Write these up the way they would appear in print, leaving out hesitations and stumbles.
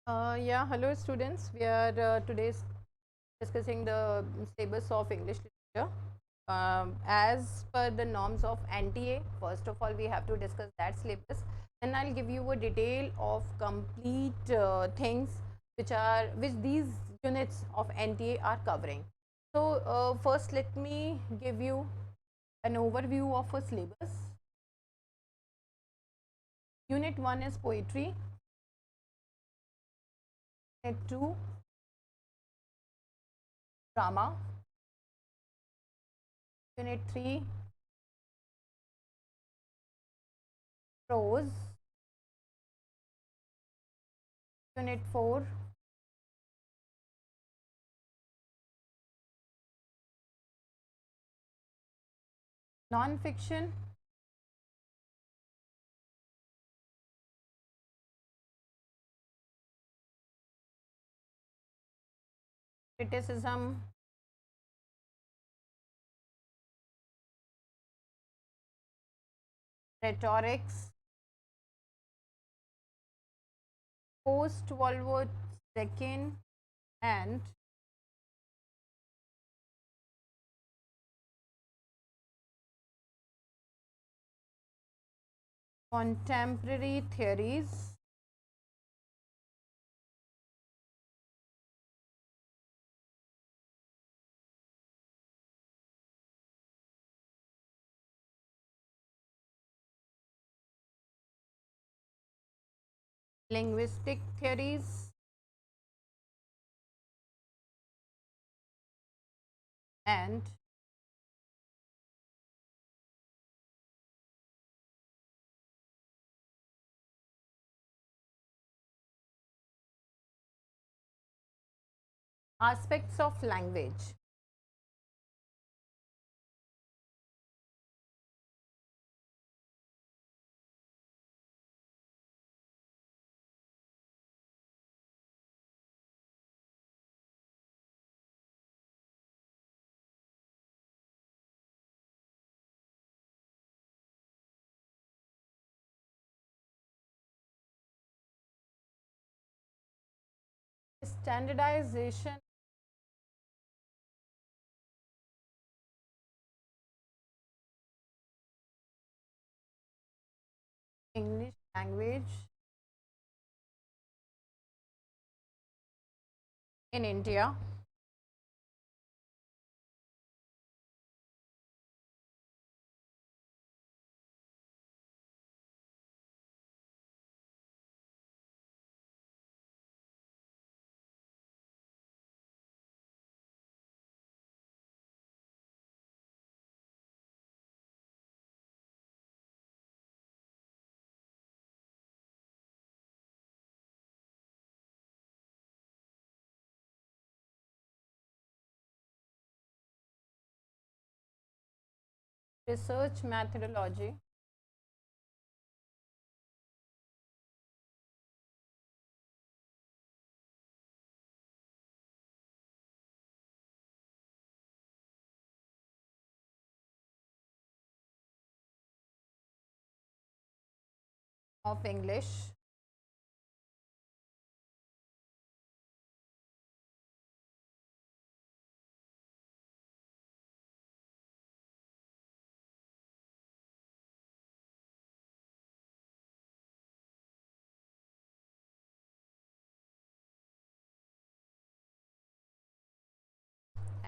Yeah, hello students. We are today discussing the syllabus of English literature. As per the norms of NTA, first of all, we have to discuss that syllabus, and I'll give you a detail of complete things which these units of NTA are covering. So, first, let me give you an overview of a syllabus. Unit 1 is poetry. Unit 2, drama. Unit 3, prose. Unit 4, non-fiction. Criticism. Rhetorics. Post World War II and contemporary theories. Linguistic theories and aspects of language. Standardization. English language in India. Research methodology. Of English.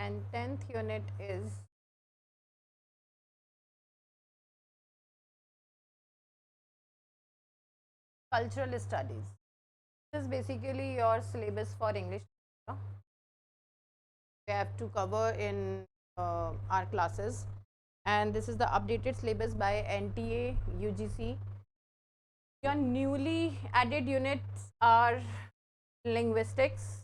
And 10th unit is cultural studies. This is basically your syllabus for English. We have to cover in our classes, and this is the updated syllabus by NTA UGC. Your newly added units are linguistics,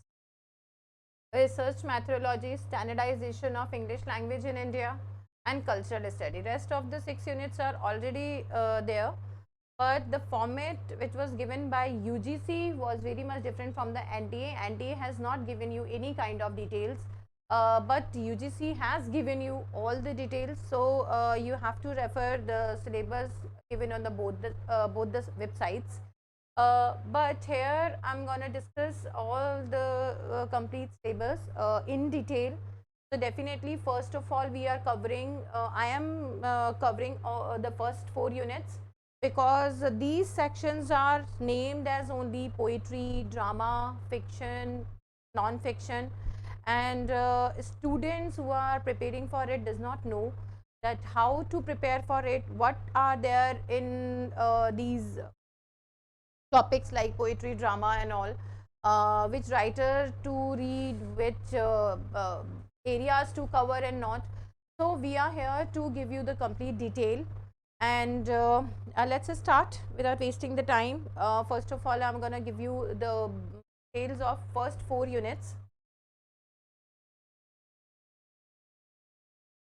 research methodology, standardization of English language in India, and cultural study. Rest of the 6 units are already there, but the format which was given by UGC was very much different from the NTA. NTA has not given you any kind of details, but UGC has given you all the details. So you have to refer the syllabus given on the both the websites. But here I'm going to discuss all the complete syllabus in detail. So definitely, first of all, we are covering, I am covering the first 4 units, because these sections are named as only poetry, drama, fiction, non-fiction, and students who are preparing for it does not know that how to prepare for it, what are there in these topics like poetry, drama and all, which writer to read, which areas to cover and not. So we are here to give you the complete detail, and let's just start without wasting the time. First of all, I'm going to give you the details of first 4 units.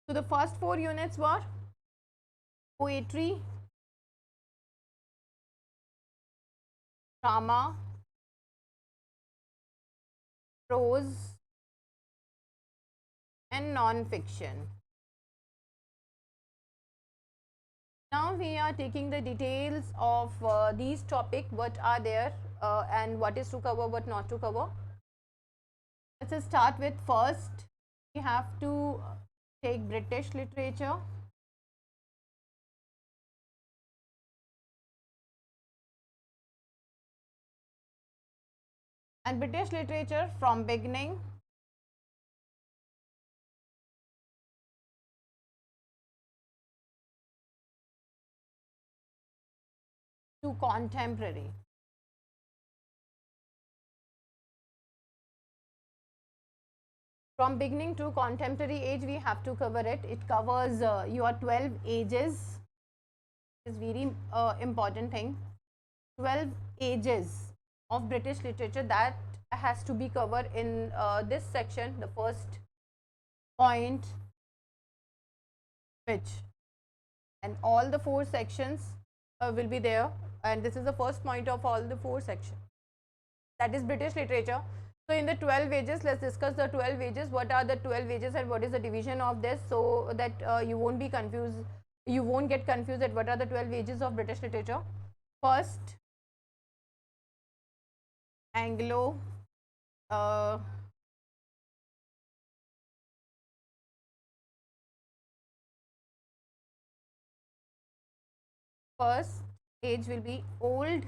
So the first 4 units were poetry, drama, prose and non-fiction. Now we are taking the details of these topics, what are there and what is to cover, what not to cover. Let's just start with first. We have to take British literature. And British literature from beginning to contemporary. From beginning to contemporary age, we have to cover it. It covers your 12 ages. Is very important thing. 12 ages of British literature that has to be covered in this section. The first point, which, and all the 4 sections will be there, and this is the first point of all the 4 sections, that is British literature. So in the 12 ages, let's discuss the 12 ages. What are the 12 ages and what is the division of this, so that you won't be confused, you won't get confused at what are the 12 ages of British literature. First, Anglo, uh, first age will be Old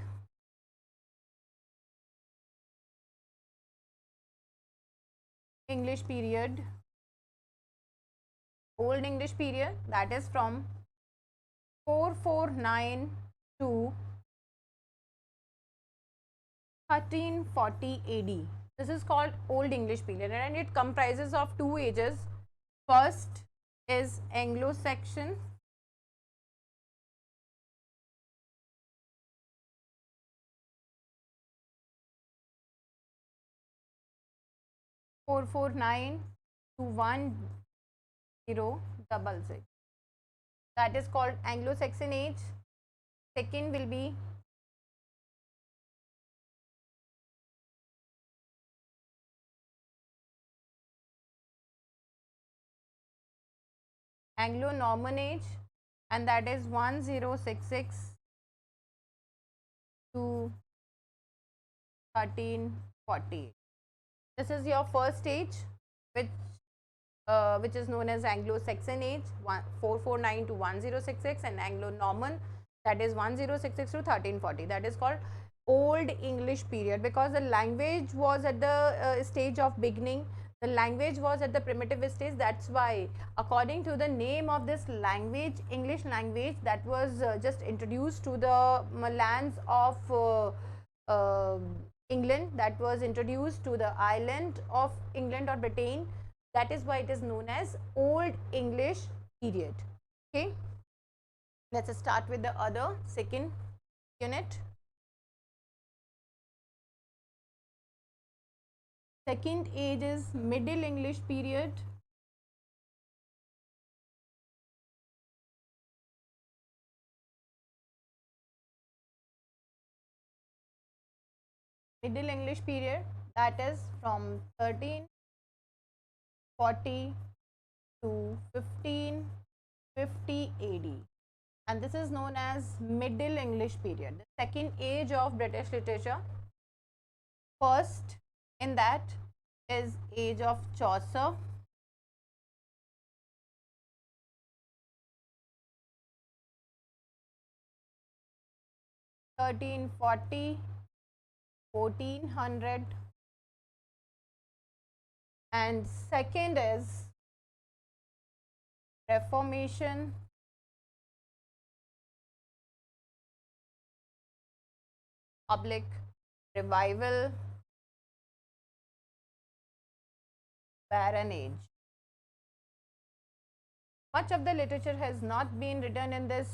English period. Old English period, that is from 449 to 1340 AD. This is called Old English period, and it comprises of 2 ages. First is Anglo-Saxon, four four nine to 1066. That is called Anglo-Saxon age. Second will be Anglo-Norman age, and that is 1066 to 1340. This is your first stage, which is known as Anglo-Saxon age, 449 to 1066, and Anglo-Norman, that is 1066 to 1340. That is called Old English period, because the language was at the stage of beginning. The language was at the primitive stage. That's why, according to the name of this language, English language, that was just introduced to the lands of England, that was introduced to the island of England or Britain. That is why it is known as Old English period. Okay, let's start with the other second unit. Second age is Middle English period. Middle English period, that is from 1340 to 1550 AD, and this is known as Middle English period. second age of British literature. First in that is age of Chaucer. (1340) 1400, and second is Reformation, public revival, Barren Age. Much of the literature has not been written in this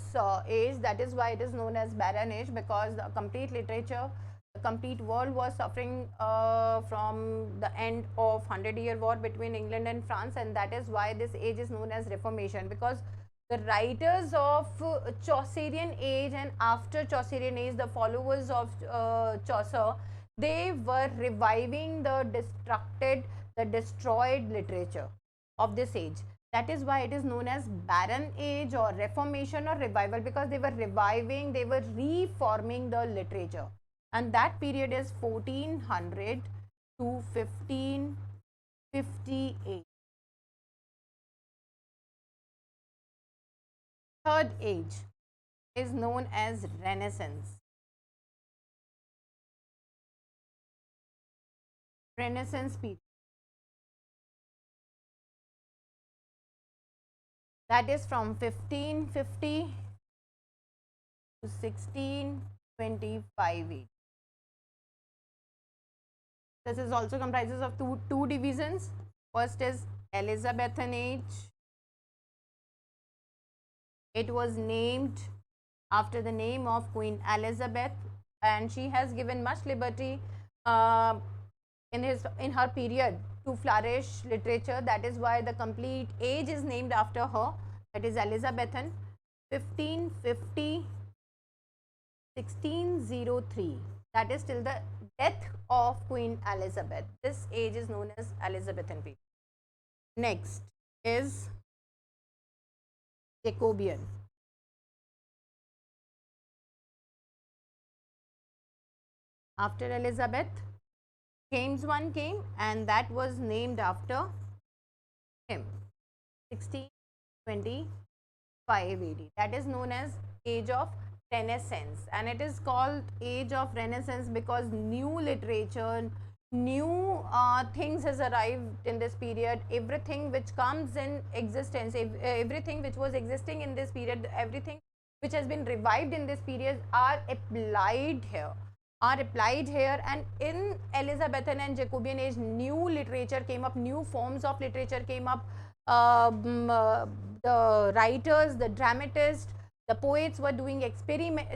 age. That is why it is known as Barren Age, because the complete literature, the complete world was suffering from the end of 100-year war between England and France, and that is why this age is known as Reformation, because the writers of Chaucerian age and after Chaucerian age, the followers of Chaucer, they were reviving the destroyed literature of this age. That is why it is known as Barren Age or Reformation or Revival, because they were reviving, they were reforming the literature. And that period is 1400 to 1558. Third age is known as Renaissance. Renaissance period. That is from 1550 to 1625. This is also comprises of two divisions. First is Elizabethan age. It was named after the name of Queen Elizabeth, and she has given much liberty in her period to flourish literature. That is why the complete age is named after her. That is Elizabethan. 1550 1603. That is till the death of Queen Elizabeth. This age is known as Elizabethan period. Next is Jacobean. After Elizabeth, James I came, and that was named after him. 1625 AD. That is known as Age of Renaissance, and it is called Age of Renaissance because new literature, new things has arrived in this period. Everything which comes in existence, everything which was existing in this period, everything which has been revived in this period are applied here. And in Elizabethan and Jacobean age, new literature came up, new forms of literature came up. The writers, the dramatists, the poets were doing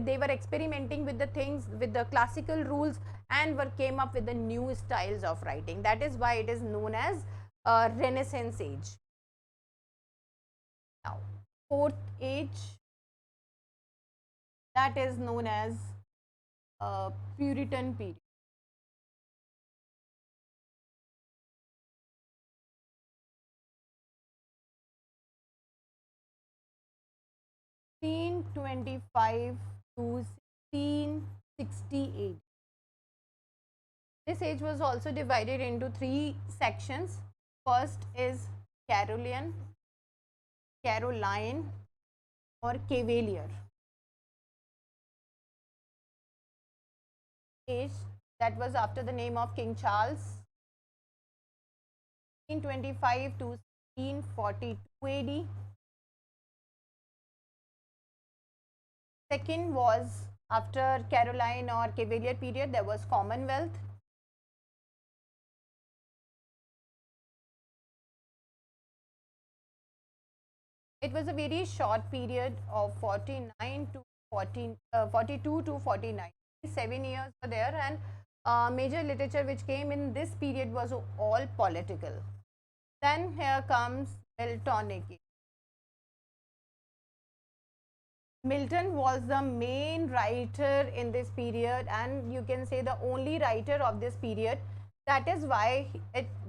they were experimenting with the things, with the classical rules, and came up with the new styles of writing. That is why it is known as Renaissance age. Now, fourth age, that is known as Puritan period. (1625 to 1668). This age was also divided into three sections. First is Caroline or Cavalier age, that was after the name of King Charles. 1625 to 1642 AD. Second was after Caroline or Cavalier period, there was Commonwealth. It was a very short period of 42 to 49. 7 years were there, and major literature which came in this period was all political. Then here comes Miltonic age. Milton was the main writer in this period, and you can say the only writer of this period. That is why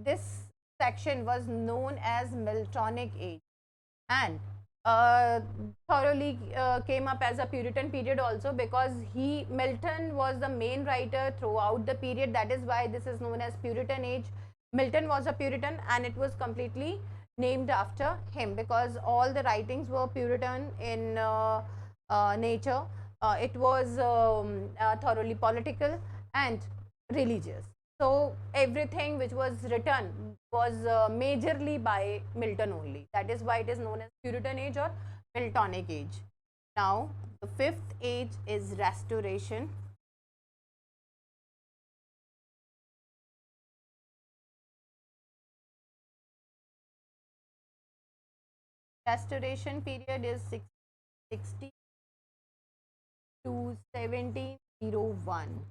this section was known as Miltonic age. And uh, thoroughly came up as a Puritan period also, because Milton was the main writer throughout the period. That is why this is known as Puritan age. Milton was a Puritan, and it was completely named after him, because all the writings were Puritan in nature. It was thoroughly political and religious. So everything which was written was majorly by Milton only. That is why it is known as Puritan age or Miltonic age. Now the fifth age is Restoration. Restoration period is 1660 to 1701.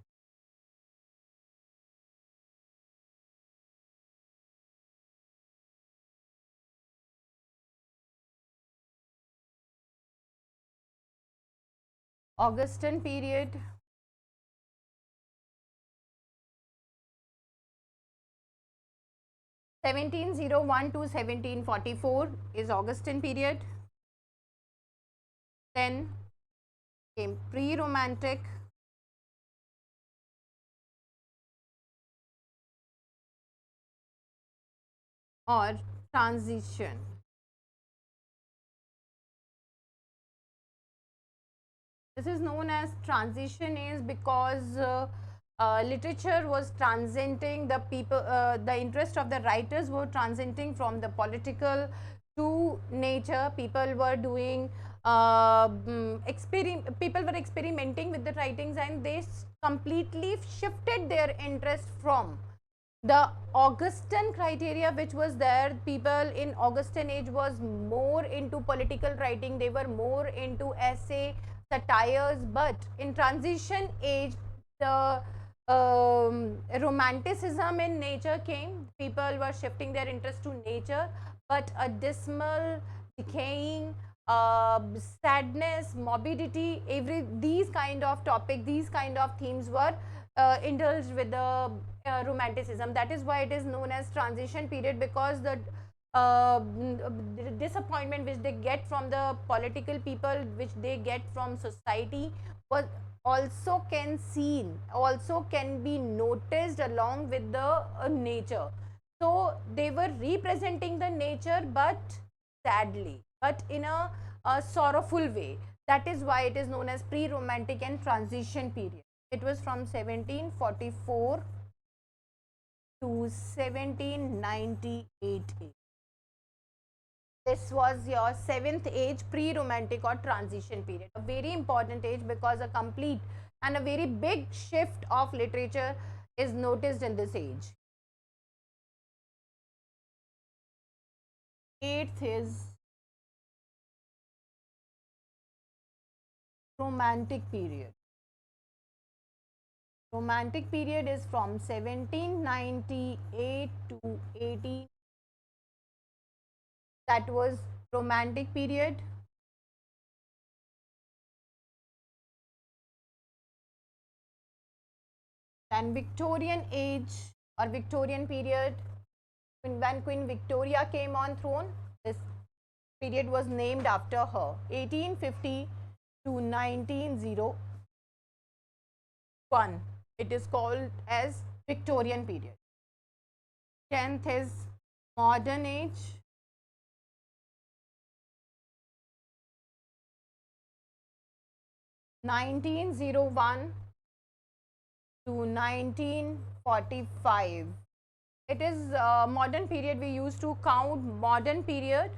Augustan period, 1701 to 1744 is Augustan period. Then came pre-romantic, or transition. This is known as transition age because literature was transiting, the people, the interest of the writers were transiting from the political to nature. People were doing people were experimenting with the writings, and they completely shifted their interest from the Augustan criteria which was there. People in Augustan age was more into political writing, they were more into essay, satires. But in transition age, the romanticism in nature came. People were shifting their interest to nature, but a dismal, decaying, sadness, morbidity, these kind of topic, these kind of themes were indulged with the romanticism. That is why it is known as transition period, because the disappointment which they get from the political people, which they get from society, was also also can be noticed along with the nature. So they were representing the nature, but sadly, but in a sorrowful way. That is why it is known as pre-romantic and transition period. It was from 1744 to 1798. This was your seventh age, pre-romantic or transition period. A very important age, because a complete and a very big shift of literature is noticed in this age. Eighth is romantic period. Romantic period is from 1798 to 18. That was romantic period. Then Victorian age or Victorian period, when Queen Victoria came on throne, this period was named after her. 1850 to 1901. It is called as Victorian period. 10th is modern age. 1901 to 1945. It is modern period. We used to count modern period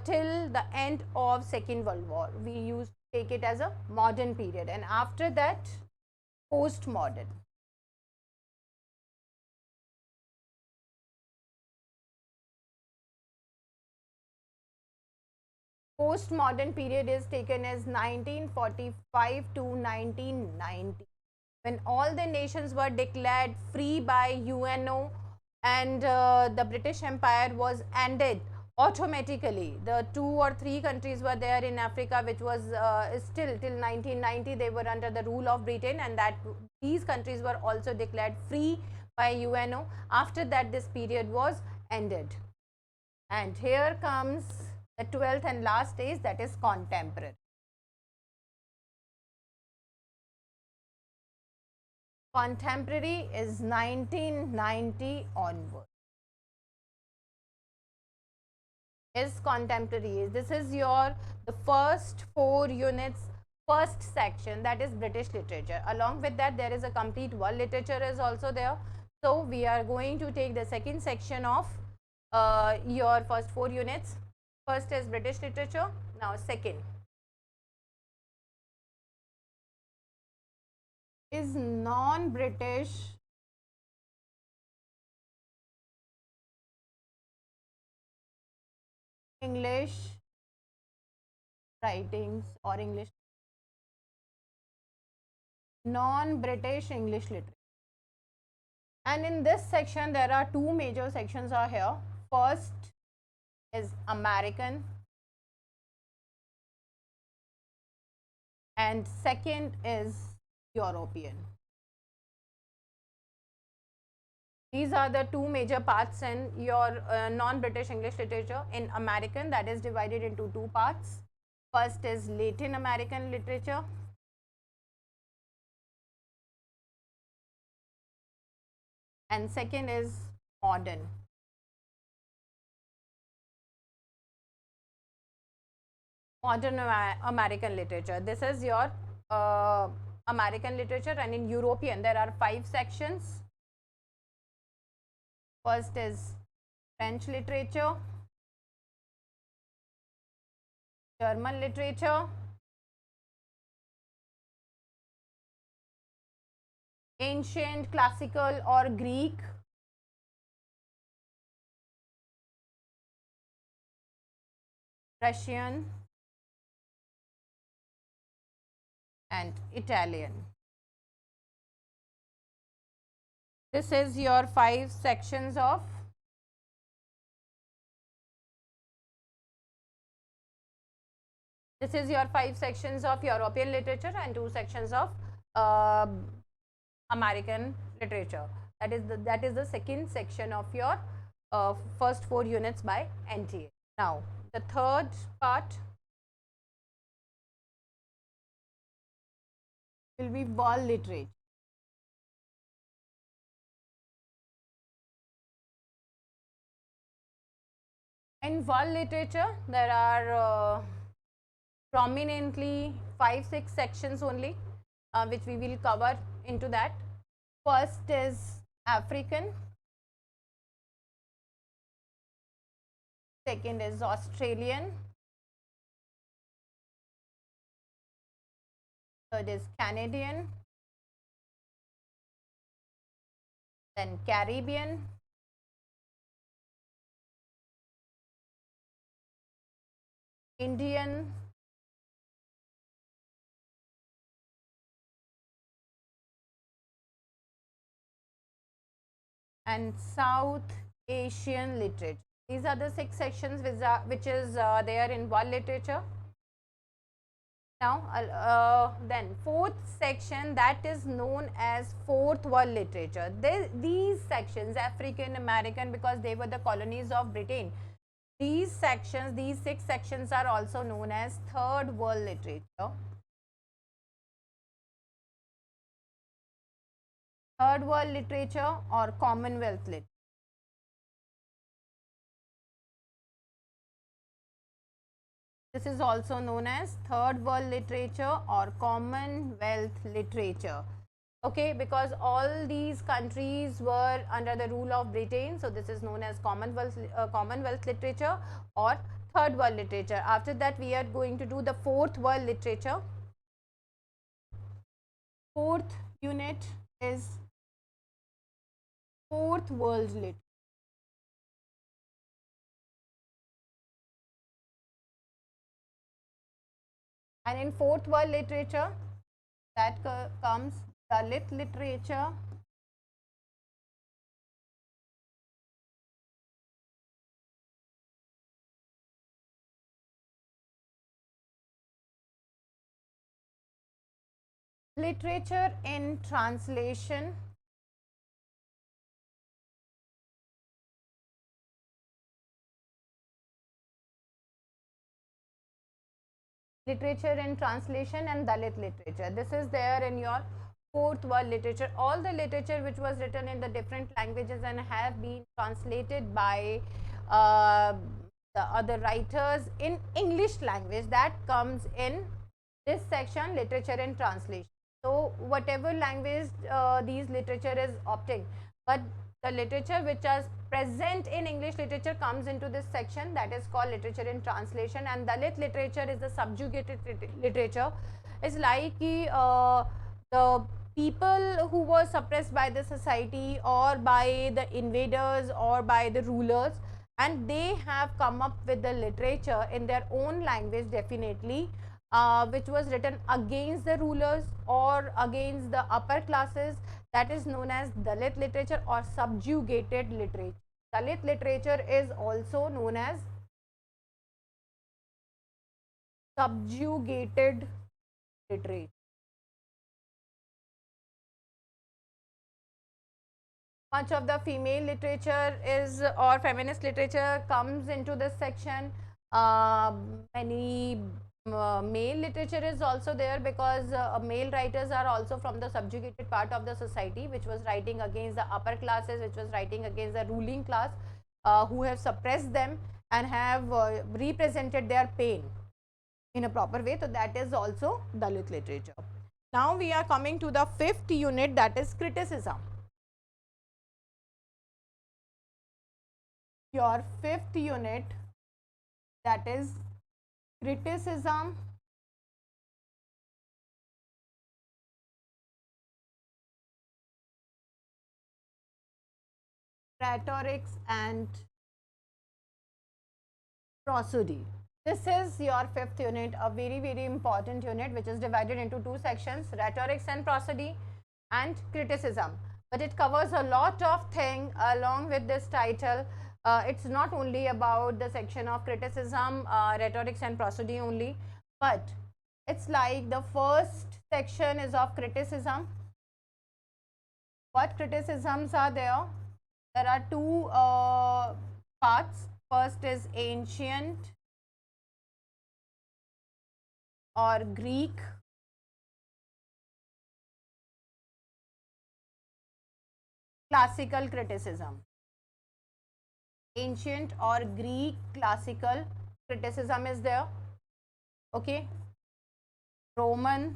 till the end of Second World War. We used to take it as a modern period, and after that, postmodern. Postmodern period is taken as 1945 to 1990, when all the nations were declared free by UNO, and the British Empire was ended automatically. The 2 or 3 countries were there in Africa which was still till 1990 they were under the rule of Britain, and that these countries were also declared free by UNO. After that, this period was ended. And here comes The 12th and last stage, that is contemporary. Contemporary is 1990 onward. Is contemporary. This is your the first 4 units, first section, that is British literature. Along with that, there is a complete world literature is also there. So we are going to take the second section of your first 4 units. First is British literature. Now second is non-British English writings or English non-British English literature. And in this section, there are 2 major sections are here. First is American and second is European. These are the 2 major parts in your non-British English literature. In American, that is divided into 2 parts. First is Latin American literature and second is modern. Modern American literature. This is your American literature, and in European there are 5 sections. First is French literature, German literature, ancient, classical or Greek, Russian and Italian. This is your 5 sections of European literature and 2 sections of American literature. That is the second section of your first 4 units by NTA. Now the third part will be world literature. In world literature, there are prominently 5-6 sections only, which we will cover into that. First is African, second is Australian, third is Canadian, then Caribbean, Indian, and South Asian literature. These are the 6 sections which is there in world literature. Now then 4th section, that is known as 4th world literature. These sections, African, American, because they were the colonies of Britain, these 6 sections are also known as 3rd world literature. 3rd world literature or Commonwealth literature. This is also known as 3rd world literature or Commonwealth literature. Okay, because all these countries were under the rule of Britain, so this is known as Commonwealth literature or 3rd world literature. After that, we are going to do the 4th world literature. 4th unit is 4th world literature. And in 4th world literature, that comes Dalit literature, literature in translation, literature in translation and Dalit literature. This is there in your fourth world literature. All the literature which was written in the different languages and have been translated by uh, the other writers in English language, that comes in this section, literature and translation. So whatever language these literature is opting, but the literature which is present in English literature comes into this section, that is called literature in translation. And Dalit literature is the subjugated literature. It's like the people who were suppressed by the society or by the invaders or by the rulers, and they have come up with the literature in their own language, definitely, which was written against the rulers or against the upper classes. That is known as Dalit literature or subjugated literature. Dalit literature is also known as subjugated literature. Much of the female literature is, or feminist literature comes into this section. Many male literature is also there, because male writers are also from the subjugated part of the society, which was writing against the upper classes, which was writing against the ruling class, who have suppressed them and have represented their pain in a proper way. So that is also Dalit literature. Now we are coming to the fifth unit, that is criticism. Your fifth unit, that is criticism, rhetorics and prosody. This is your fifth unit, a very important unit, which is divided into two sections, rhetorics and prosody and criticism. But it covers a lot of things along with this title. It's not only about the section of criticism, rhetorics and prosody only, but it's like the first section is of criticism. What criticisms are there? There are two parts. First is ancient or Greek, classical criticism. Ancient or Greek classical criticism is there. Okay. Roman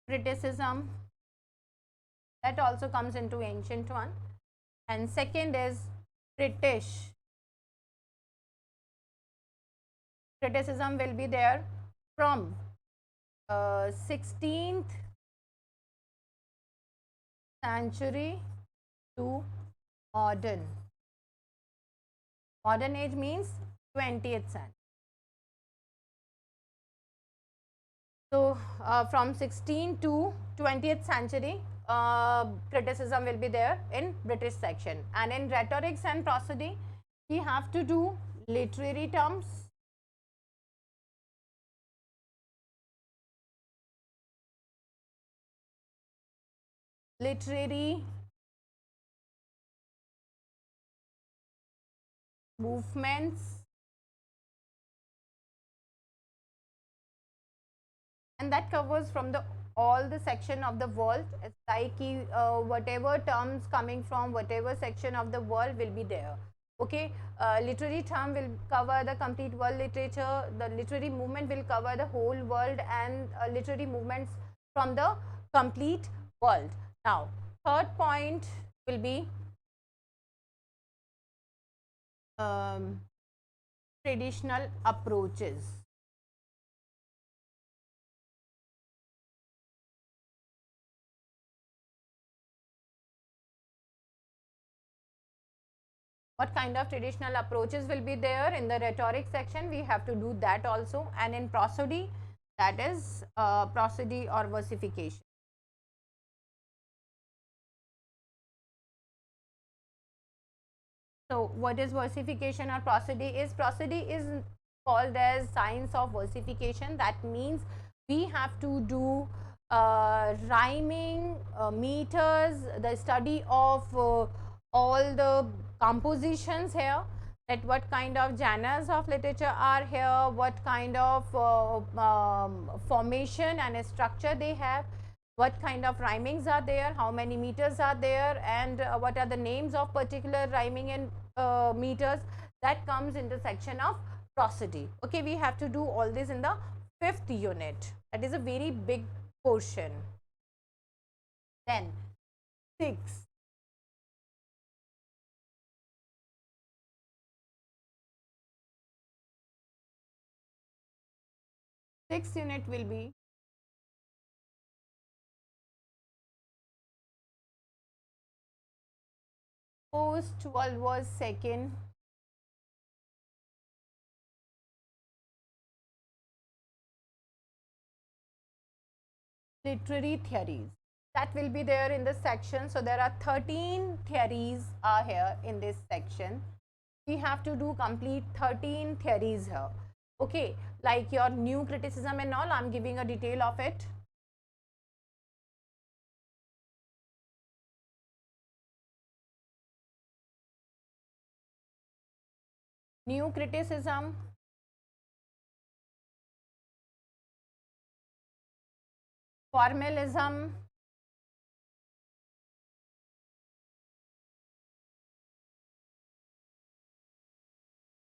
criticism, that also comes into ancient one. And second is British criticism, will be there from 16th century to modern. Modern age means 20th century. So from 16th to 20th century, criticism will be there in British section. And in rhetorics and prosody, we have to do literary terms, literary movements, and that covers from the all the section of the world. It's like whatever terms coming from whatever section of the world will be there. Okay, literary term will cover the complete world literature. The literary movement will cover the whole world, and literary movements from the complete world. Now, third point will be traditional approaches. What kind of traditional approaches will be there in the rhetoric section? We have to do that also. And in prosody, that is prosody or versification. So what is versification or prosody is? Prosody is called as science of versification. That means we have to do rhyming, meters, the study of all the compositions here. That what kind of genres of literature are here, what kind of formation and structure they have, what kind of rhymings are there, how many meters are there, and what are the names of particular rhyming and meters. That comes in the section of prosody. Okay, we have to do all this in the 5th unit. That is a very big portion. Then 6. Sixth unit will be post World War II literary theories. That will be there in the section. So there are 13 theories are here in this section. We have to do complete 13 theories here. Okay, like your new criticism and all, I'm giving a detail of it. New criticism, formalism,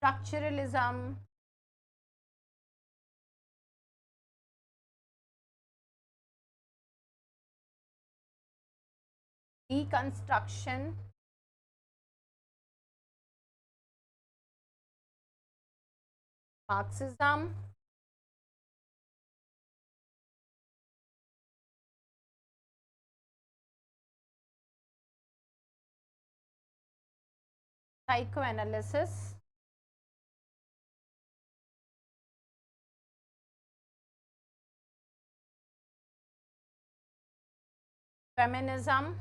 structuralism, reconstruction, Marxism, psychoanalysis, feminism,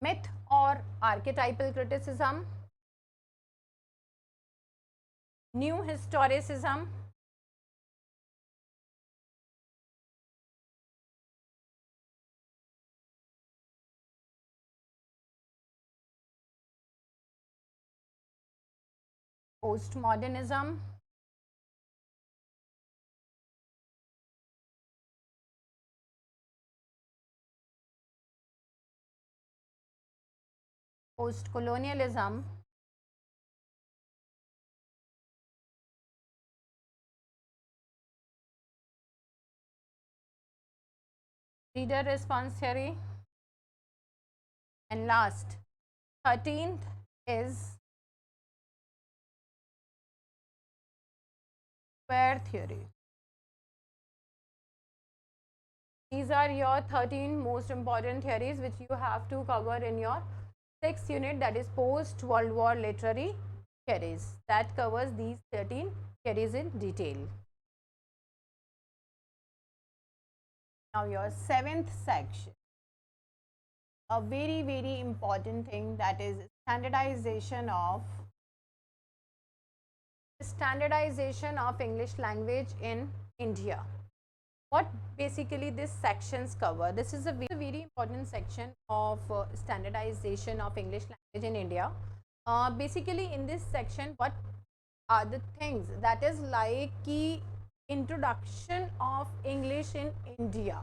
myth or archetypal criticism, new historicism, postmodernism, postcolonialism, reader response theory, and last 13th is queer theory. These are your 13 most important theories which you have to cover in your 6th unit, that is post World War literary theories. That covers these 13 theories in detail. Now your 7th section, a very important thing, that is standardization of English language in India. What basically this sections cover? This is a very important section of standardization of English language in India. Basically in this section, what are the things that is like key introduction of English in India.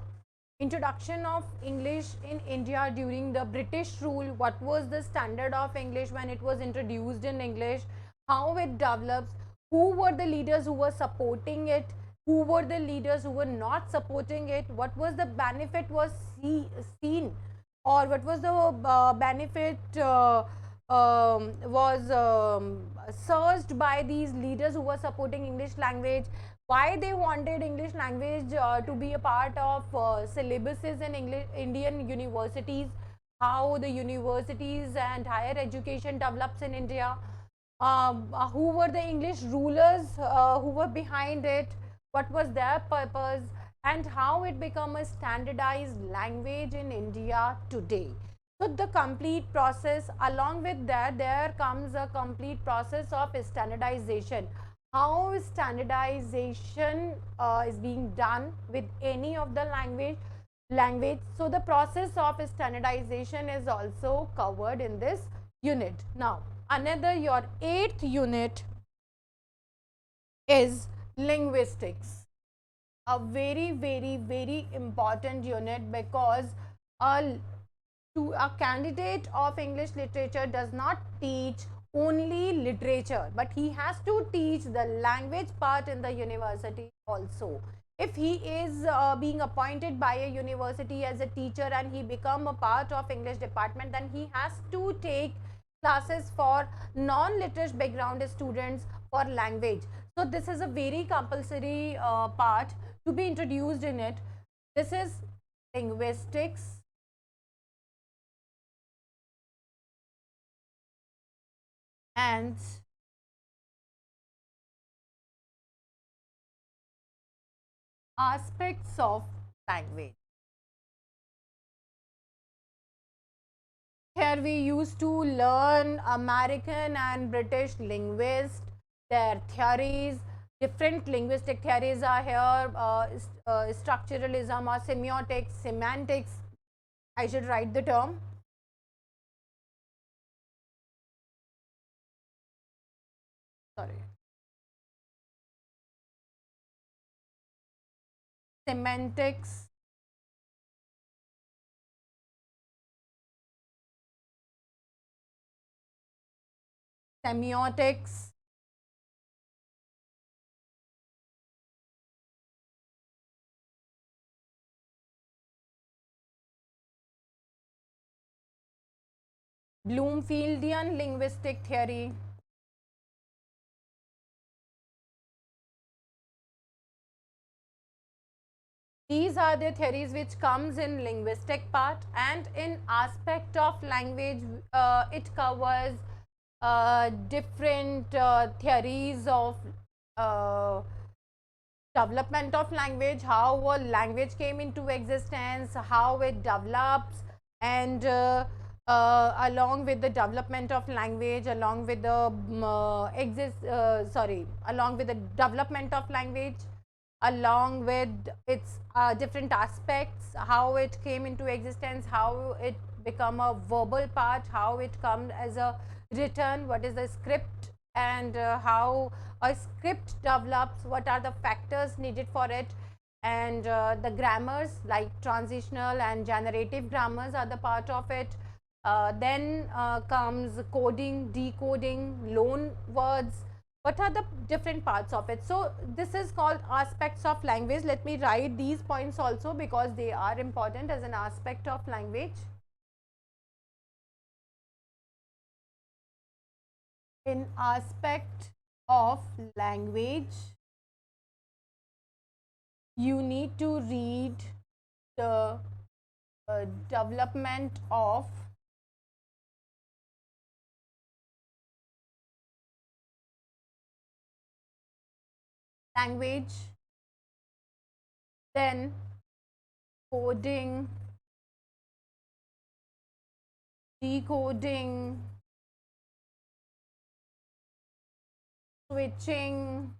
Introduction of English in India during the British rule. What was the standard of English when it was introduced in English? How it develops? Who were the leaders who were supporting it? Who were the leaders who were not supporting it? What was the benefit was seen, or what was the benefit was searched by these leaders who were supporting English language? Why they wanted English language to be a part of syllabuses in Indian universities? How the universities and higher education develops in India? Who were the English rulers who were behind it? What was their purpose, and how it became a standardized language in India today? So the complete process, along with that there comes a complete process of standardization. how standardization is being done with any of the language. So the process of standardization is also covered in this unit. Now another, your 8th unit is linguistics, a very important unit, because a a candidate of English literature does not teach only literature, but he has to teach the language part in the university also. If he is being appointed by a university as a teacher and he become a part of English department, then he has to take classes for non-literate background students for language. So this is a very compulsory part to be introduced in it. This is linguistics and aspects of language. Here we used to learn American and British linguists, their theories. Different linguistic theories are here, structuralism or semiotics, semantics. I should write the term. Sorry. Semantics, semiotics, Bloomfieldian linguistic theory. These are the theories which comes in linguistic part, and in aspect of language it covers different theories of uh, development of language, how a language came into existence, how it develops, and along with the development of language, along with the along with the development of language, along with its different aspects, how it came into existence, how it become a verbal part, how it comes as a written, what is the script, and how a script develops, what are the factors needed for it, and the grammars like transitional and generative grammars are the part of it. Then comes coding, decoding, loan words. What are the different parts of it? So this is called aspects of language. Let me write these points also because they are important as an aspect of language. In aspect of language, you need to read the development of language, then coding, decoding, switching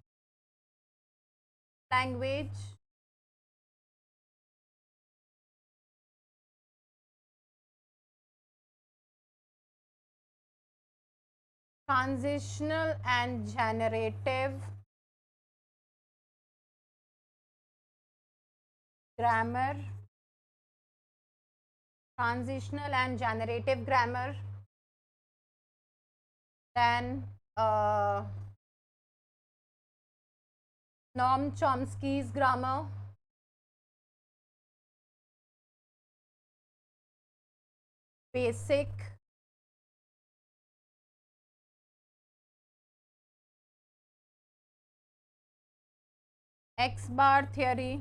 language, transitional and generative grammar, transitional and generative grammar, then Noam Chomsky's grammar, basic, X-bar theory,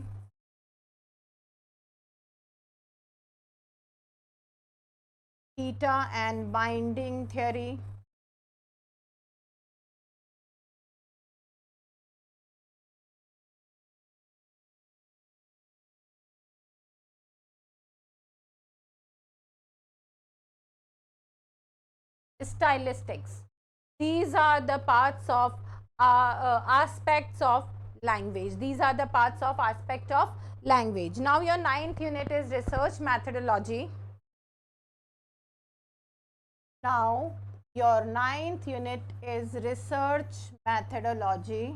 theta and binding theory, stylistics. These are the parts of aspects of language. These are the parts of aspect of language. Now your 9th unit is research methodology. Now your 9th unit is research methodology.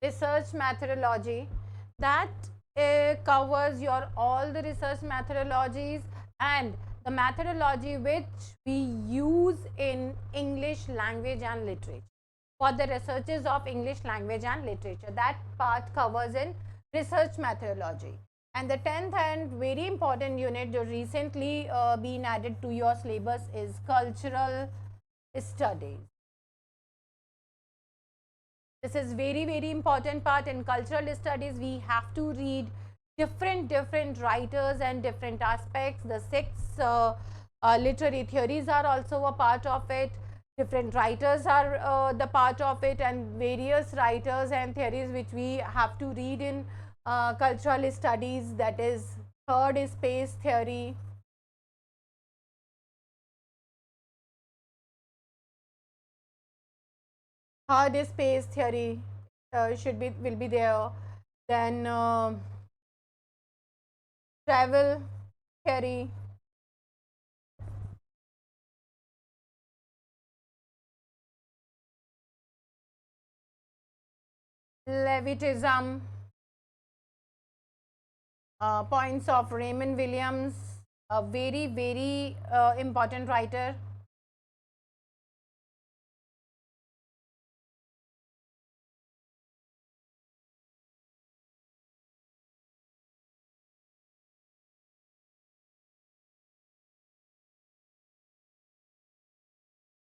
Research methodology, that covers your all the research methodologies and the methodology which we use in English language and literature. For the researches of English language and literature, that part covers in research methodology. And the 10th and very important unit that recently been added to your syllabus is cultural studies. This is very important part. In cultural studies, we have to read different writers and different aspects. The 6 literary theories are also a part of it. Different writers are the part of it, and various writers and theories which we have to read in cultural studies. That is, third is space theory. Third is space theory will be there. Then travel theory, Levitism, points of Raymond Williams, a very important writer.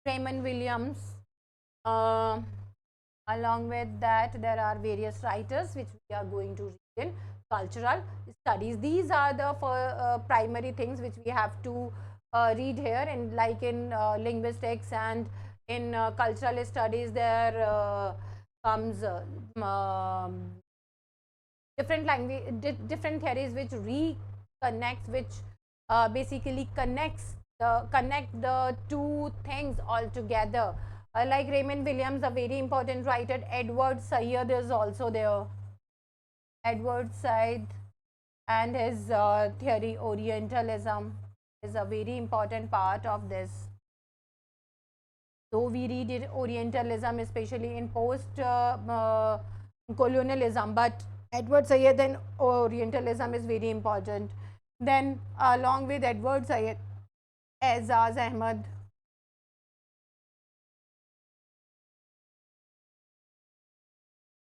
Raymond Williams. Along with that, there are various writers which we are going to read in cultural studies. These are the primary things which we have to read here, and like in linguistics and in cultural studies, there comes different language, different theories which reconnects, which basically connect the two things all together. Like Raymond Williams, a very important writer. Edward Said is also there. Edward Said and his theory Orientalism is a very important part of this. Though we read it, Orientalism, especially in post colonialism, but Edward Said and Orientalism is very important. Then along with Edward Said, Aizaz Ahmad,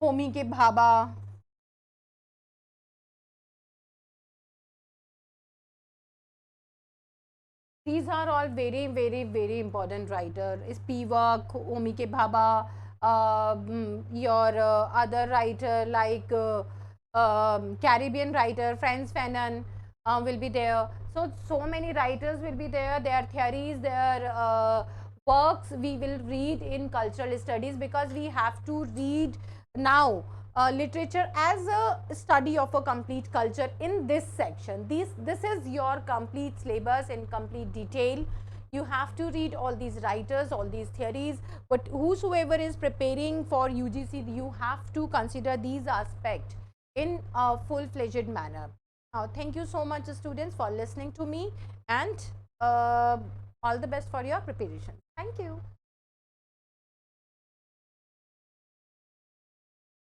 Homi के Bhabha, these are all very important writer. Spivak, Homi ke Bhabha, your other writer like Caribbean writer Frantz Fanon will be there. So many writers will be there. Their theories, their works we will read in cultural studies, because we have to read now literature as a study of a complete culture in this section. This is your complete syllabus in complete detail. You have to read all these writers, all these theories, but whosoever is preparing for UGC, you have to consider these aspects in a full-fledged manner. Now, thank you so much, students, for listening to me, and all the best for your preparation. Thank you.